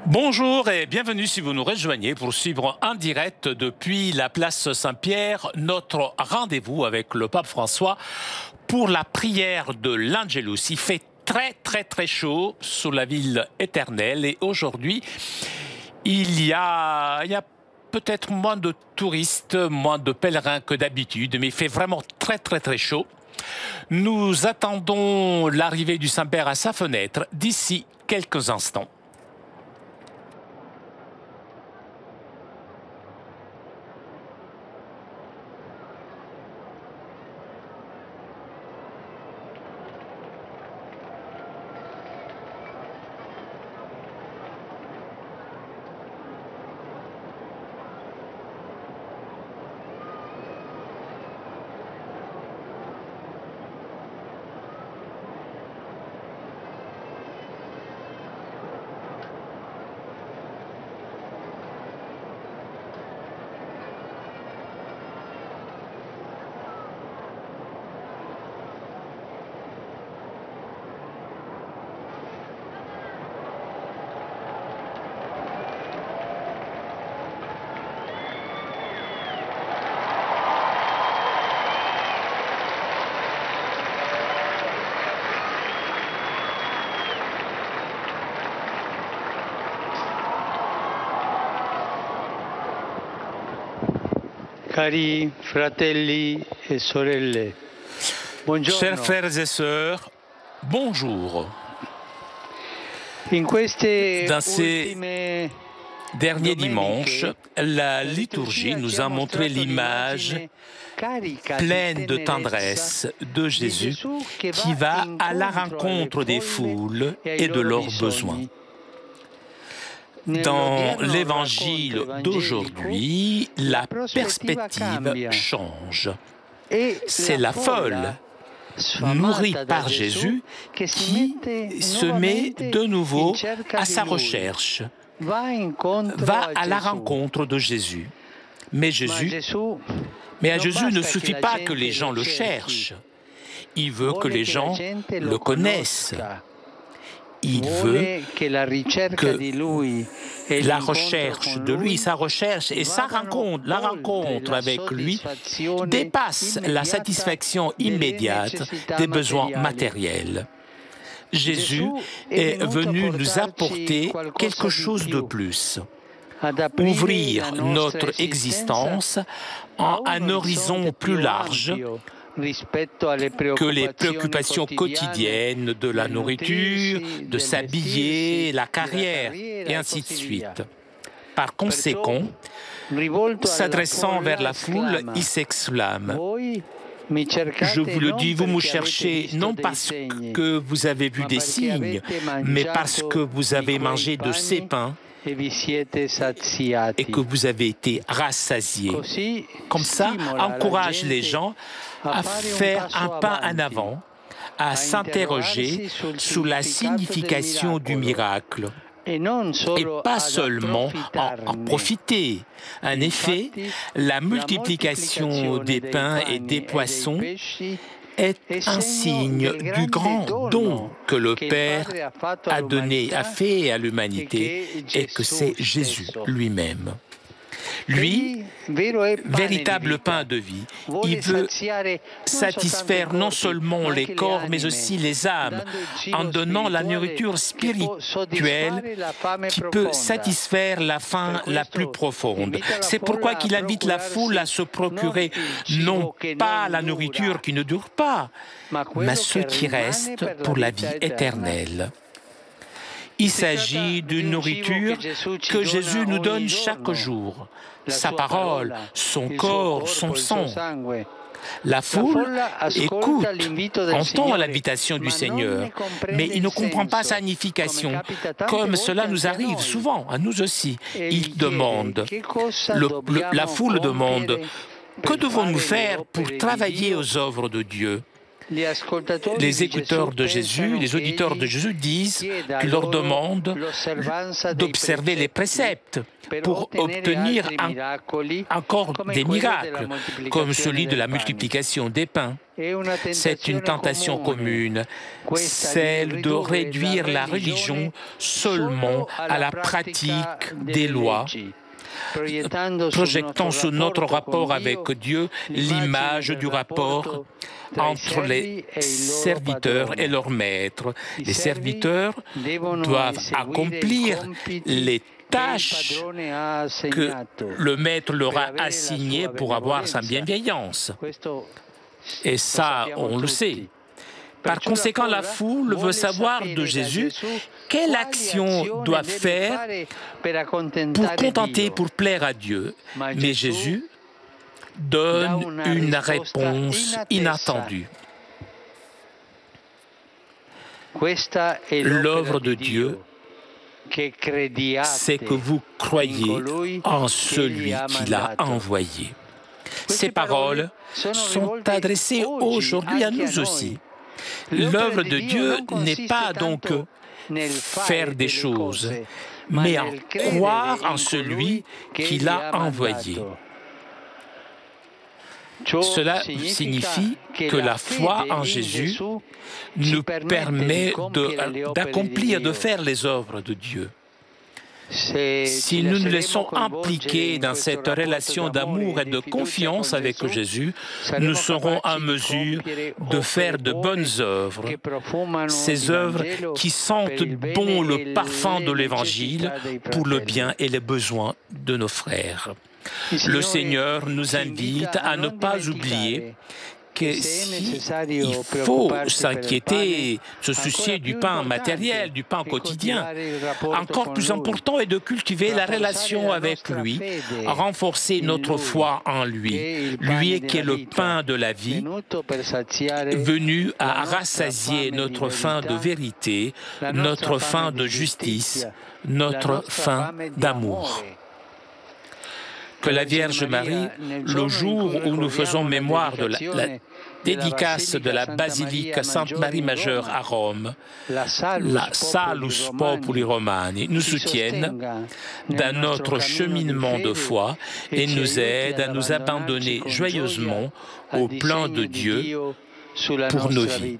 Bonjour et bienvenue si vous nous rejoignez pour suivre en direct depuis la place Saint-Pierre notre rendez-vous avec le pape François pour la prière de l'Angelus. Il fait très chaud sous la ville éternelle et aujourd'hui il y a peut-être moins de touristes, moins de pèlerins que d'habitude, mais il fait vraiment très chaud. Nous attendons l'arrivée du Saint-Père à sa fenêtre d'ici quelques instants. Cari fratelli e sorelle, buongiorno. Chers frères et sœurs, bonjour. Dans ces derniers dimanches, la liturgie nous a montré l'image pleine de tendresse de Jésus qui va à la rencontre des foules et de leurs besoins. Dans l'évangile d'aujourd'hui, la perspective change. C'est la folle, nourrie par Jésus, qui se met de nouveau à sa recherche, va à la rencontre de Jésus. Mais à Jésus ne suffit pas que les gens le cherchent. Il veut que les gens le connaissent. Il veut que la recherche de lui, sa recherche et la rencontre avec lui dépasse la satisfaction immédiate des besoins matériels. Jésus est venu nous apporter quelque chose de plus, ouvrir notre existence à un horizon plus large que les préoccupations quotidiennes de la nourriture, de s'habiller, la carrière, et ainsi de suite. Par conséquent, s'adressant vers la foule, il s'exclame. Je vous le dis, vous me cherchez non parce que vous avez vu des signes, mais parce que vous avez mangé de ces pains et que vous avez été rassasiés. Comme ça, encourage les gens à faire un pas en avant, à s'interroger sur la signification du miracle et pas seulement en profiter. En effet, la multiplication des pains et des poissons est un signe du grand don que le Père a fait à l'humanité et que c'est Jésus lui-même. Lui, véritable pain de vie, il veut satisfaire non seulement les corps mais aussi les âmes en donnant la nourriture spirituelle qui peut satisfaire la faim la plus profonde. C'est pourquoi il invite la foule à se procurer non pas la nourriture qui ne dure pas, mais ce qui reste pour la vie éternelle. Il s'agit d'une nourriture que Jésus nous donne chaque jour, sa parole, son corps, son sang. La foule écoute, entend l'invitation du Seigneur, mais il ne comprend pas sa signification, comme cela nous arrive souvent, à nous aussi. Il demande, la foule demande, que devons-nous faire pour travailler aux œuvres de Dieu ? Les écouteurs de Jésus, les auditeurs de Jésus disent qu'il leur demande d'observer les préceptes pour obtenir encore des miracles, comme celui de la multiplication des pains. C'est une tentation commune, celle de réduire la religion seulement à la pratique des lois, projetant sur notre rapport avec Dieu l'image du rapport entre les serviteurs et leurs maîtres. Les serviteurs doivent accomplir les tâches que le maître leur a assignées pour avoir sa bienveillance. Et ça, on le sait. Par conséquent, la foule veut savoir de Jésus quelle action doit faire pour contenter, pour plaire à Dieu. Mais Jésus donne une réponse inattendue. L'œuvre de Dieu, c'est que vous croyez en celui qui l'a envoyé. Ces paroles sont adressées aujourd'hui à nous aussi. L'œuvre de Dieu n'est pas donc faire des choses, mais en croire en celui qui l'a envoyé. Cela signifie que la foi en Jésus nous permet d'accomplir, de faire les œuvres de Dieu. Si nous nous laissons impliquer dans cette relation d'amour et de confiance avec Jésus, nous serons en mesure de faire de bonnes œuvres, ces œuvres qui sentent bon le parfum de l'Évangile pour le bien et les besoins de nos frères. Le Seigneur nous invite à ne pas oublier qu'il faut s'inquiéter, se soucier du pain matériel, du pain quotidien. Encore plus important est de cultiver la relation avec lui, renforcer notre foi en lui, lui qui est le pain de la vie, venu à rassasier notre faim de vérité, notre faim de justice, notre faim d'amour. Que la Vierge Marie, le jour où nous faisons mémoire de la dédicace de la basilique Sainte-Marie Majeure à Rome, la Salus Populi Romani, nous soutienne dans notre cheminement de foi et nous aide à nous abandonner joyeusement au plan de Dieu pour nos vies.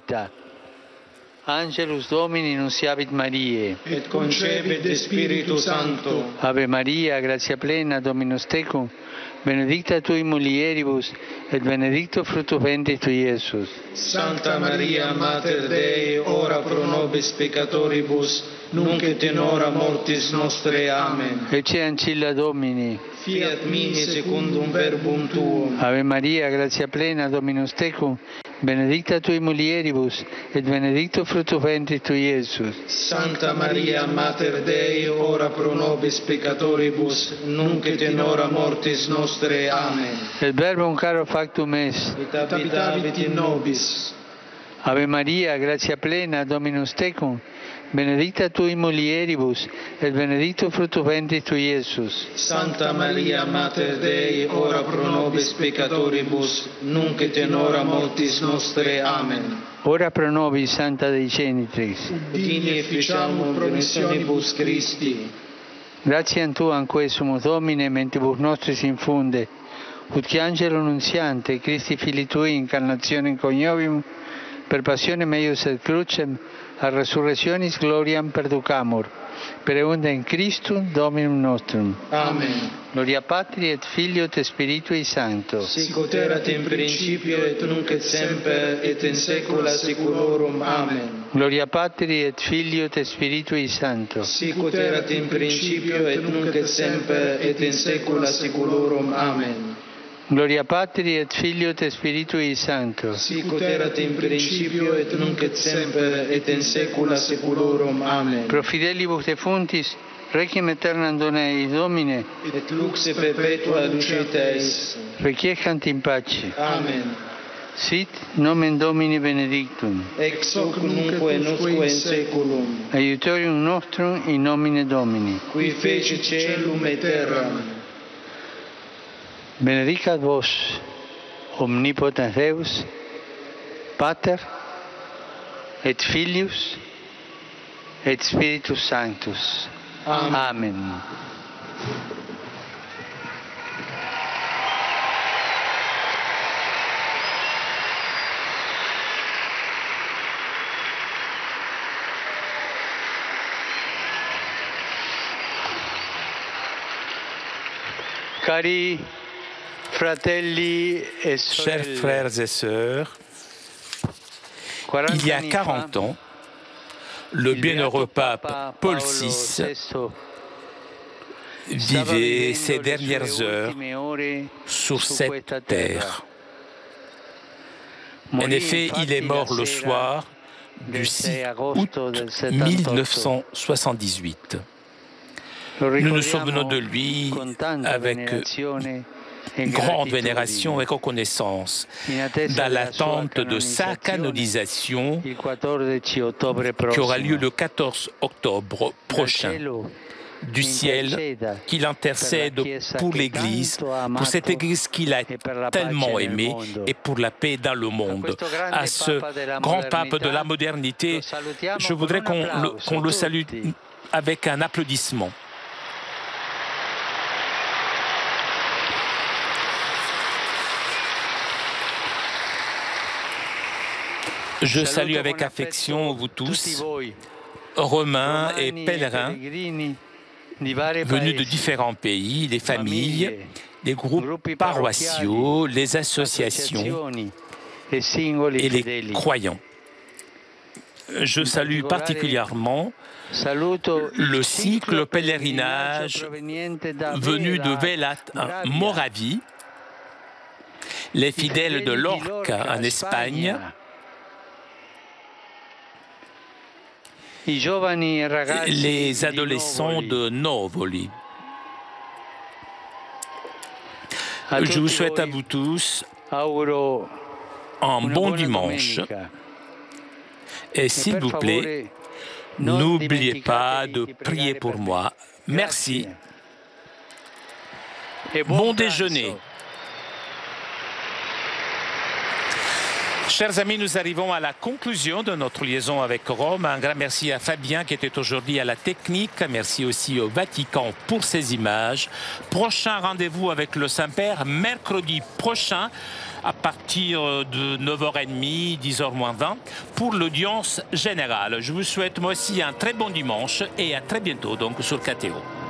Angelus Domini nunciavit Mariae, et concepit Spiritus Sancto. Ave Maria, gratia plena, Dominus tecum, benedicta tui mulieribus, et benedictus fructus ventris tui, Iesus. Santa Maria, Mater Dei, ora pro nobis peccatoribus, nunc et in hora mortis nostre. Amen. Ecce ancilla Domini. Fiat mi secundum verbum tuum. Ave Maria, gratia plena, Dominus tecum, benedicta tui mulieribus, et benedictus fructus ventris tui, Iesus. Santa Maria, Mater Dei, ora pro nobis peccatoribus, nunc et in hora mortis nostre. Amen. Et verbum caro factum est. Et habitavit in nobis. Ave Maria, gratia plena, Dominus tecum, benedicta tui mulieribus, et benedictus fructus ventris tui, Iesus. Santa Maria, Mater Dei, ora pro nobis peccatoribus, nunc et in hora mortis nostre. Amen. Ora pro nobis, Santa Dei Genitrix. Udini efficiamur promissionibus Christi. Gratiam Tuam quae sumus Domine, mentibus nostris infunde, ut che angelo nunziante, Christi Filii Tui, incarnationem coniovium, per passionem eius et crucem, a resurrectionis gloriam perducamur, per eundem Christum Dominum nostrum. Amen. Gloria Patri et Filio et Spiritui Sancto. Sicut erat in principio et nunc et semper et in saecula saeculorum. Amen. Gloria Patri et Filio et Spiritui Sancto. Sicut erat in principio et nunc et semper et in saecula saeculorum. Amen. Gloria Patri et Filio et Spiritui Sancto. Sicut erat in principio et nunc et semper et in saecula saeculorum. Amen. Pro fidelibus defuntis, requiem aeternam dona eis Domine, et lux perpetua lucet eis. requiescant in pace. Amen. Sit nomen Domini benedictum. Ex hoc nunquo et nusque in saeculum. Aiutorium nostrum in nomine Domini. Qui fecit caelum et terram. Benedicat vos, omnipotens Deus, Pater, et Filius, et Spiritus Sanctus. Amen. Amen. Cari fratelli e Chers sorelle, frères et sœurs, il y a 40 ans, le bienheureux pape Paul VI vivait ses dernières heures sur cette terre. En effet, il est mort le soir du 6 août 1978. Nous nous souvenons de lui avec grande vénération et reconnaissance, dans l'attente de sa canonisation qui aura lieu le 14 octobre prochain. Du ciel, qu'il intercède pour l'Église, pour cette Église qu'il a tellement aimée et pour la paix dans le monde. À ce grand pape de la modernité, je voudrais qu'on le salue avec un applaudissement. Je salue avec affection vous tous, Romains et pèlerins, venus de différents pays, les familles, les groupes paroissiaux, les associations et les croyants. Je salue particulièrement le cycle pèlerinage venu de Velat, Moravie, les fidèles de Lorca en Espagne, les adolescents de Novoli. Je vous souhaite à vous tous un bon dimanche. Et s'il vous plaît, n'oubliez pas de prier pour moi. Merci. Bon déjeuner. Chers amis, nous arrivons à la conclusion de notre liaison avec Rome. Un grand merci à Fabien qui était aujourd'hui à la technique. Merci aussi au Vatican pour ces images. Prochain rendez-vous avec le Saint-Père, mercredi prochain, à partir de 9h30, 10h moins 20, pour l'audience générale. Je vous souhaite moi aussi un très bon dimanche et à très bientôt donc sur KTO.